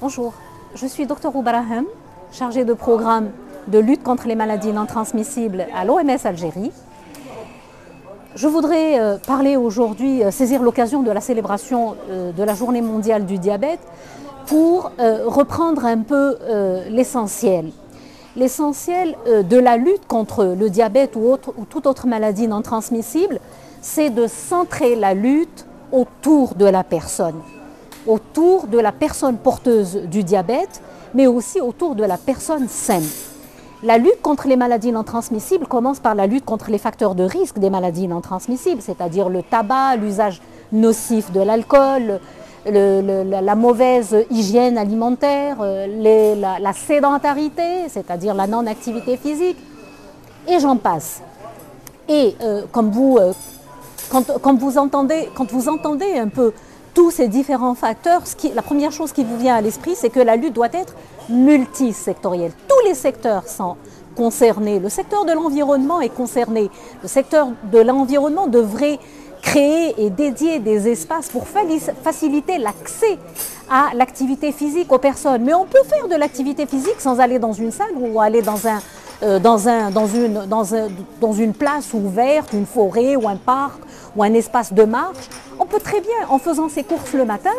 Bonjour, je suis Dr Oubaraham, chargée de programme de lutte contre les maladies non transmissibles à l'OMS Algérie. Je voudrais parler aujourd'hui, saisir l'occasion de la célébration de la Journée mondiale du diabète pour reprendre un peu l'essentiel. L'essentiel de la lutte contre le diabète ou toute autre maladie non transmissible, c'est de centrer la lutte autour de la personne porteuse du diabète, mais aussi autour de la personne saine. La lutte contre les maladies non transmissibles commence par la lutte contre les facteurs de risque des maladies non transmissibles, c'est-à-dire le tabac, l'usage nocif de l'alcool, la mauvaise hygiène alimentaire, la sédentarité, c'est-à-dire la non-activité physique, et j'en passe. Et quand vous entendez un peu tous ces différents facteurs, la première chose qui vous vient à l'esprit, c'est que la lutte doit être multisectorielle. Tous les secteurs sont concernés. Le secteur de l'environnement est concerné. Le secteur de l'environnement devrait créer et dédier des espaces pour faciliter l'accès à l'activité physique aux personnes. Mais on peut faire de l'activité physique sans aller dans une salle ou aller dans une place ouverte, une forêt ou un parc ou un espace de marche. On peut très bien, en faisant ses courses le matin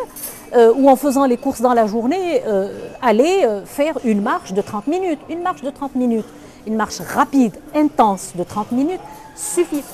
ou en faisant les courses dans la journée, aller faire une marche de 30 minutes. Une marche de 30 minutes, une marche rapide, intense de 30 minutes,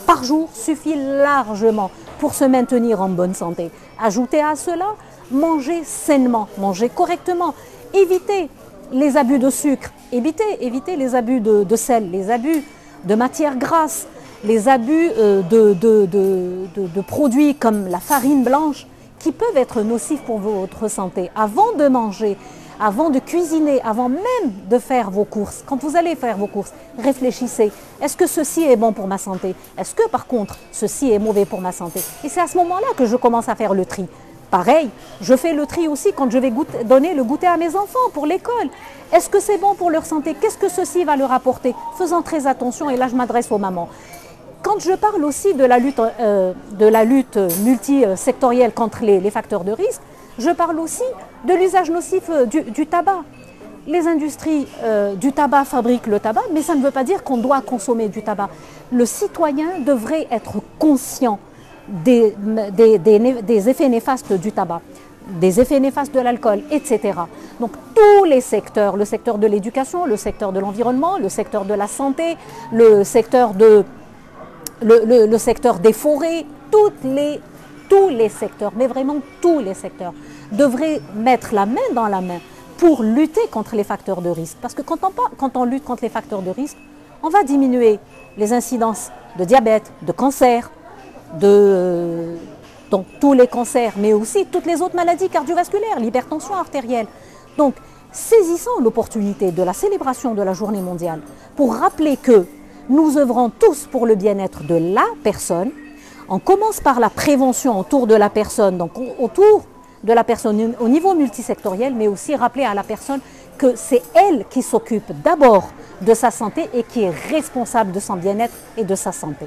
par jour, suffit largement pour se maintenir en bonne santé. Ajoutez à cela, manger sainement, manger correctement, éviter les abus de sucre, éviter les abus de sel, les abus de matières grasses, les abus de produits comme la farine blanche qui peuvent être nocifs pour votre santé. Avant de manger, avant de cuisiner, avant même de faire vos courses, quand vous allez faire vos courses, réfléchissez, est-ce que ceci est bon pour ma santé? Est-ce que par contre, ceci est mauvais pour ma santé? Et c'est à ce moment-là que je commence à faire le tri. Pareil, je fais le tri aussi quand je vais donner le goûter à mes enfants pour l'école. Est-ce que c'est bon pour leur santé? Qu'est-ce que ceci va leur apporter? Faisant très attention, et là je m'adresse aux mamans. Quand je parle aussi de la lutte multisectorielle contre les facteurs de risque, je parle aussi de l'usage nocif du tabac. Les industries du tabac fabriquent le tabac, mais ça ne veut pas dire qu'on doit consommer du tabac. Le citoyen devrait être conscient des effets néfastes du tabac, des effets néfastes de l'alcool, etc. Donc tous les secteurs, le secteur de l'éducation, le secteur de l'environnement, le secteur de la santé, le secteur des forêts, tous les secteurs, mais vraiment tous les secteurs, devraient mettre la main dans la main pour lutter contre les facteurs de risque. Parce que quand on lutte contre les facteurs de risque, on va diminuer les incidences de diabète, de cancer, donc tous les cancers, mais aussi toutes les autres maladies cardiovasculaires, l'hypertension artérielle. Donc, saisissons l'opportunité de la célébration de la Journée mondiale pour rappeler que nous œuvrons tous pour le bien-être de la personne. On commence par la prévention autour de la personne, donc autour de la personne au niveau multisectoriel, mais aussi rappeler à la personne que c'est elle qui s'occupe d'abord de sa santé et qui est responsable de son bien-être et de sa santé.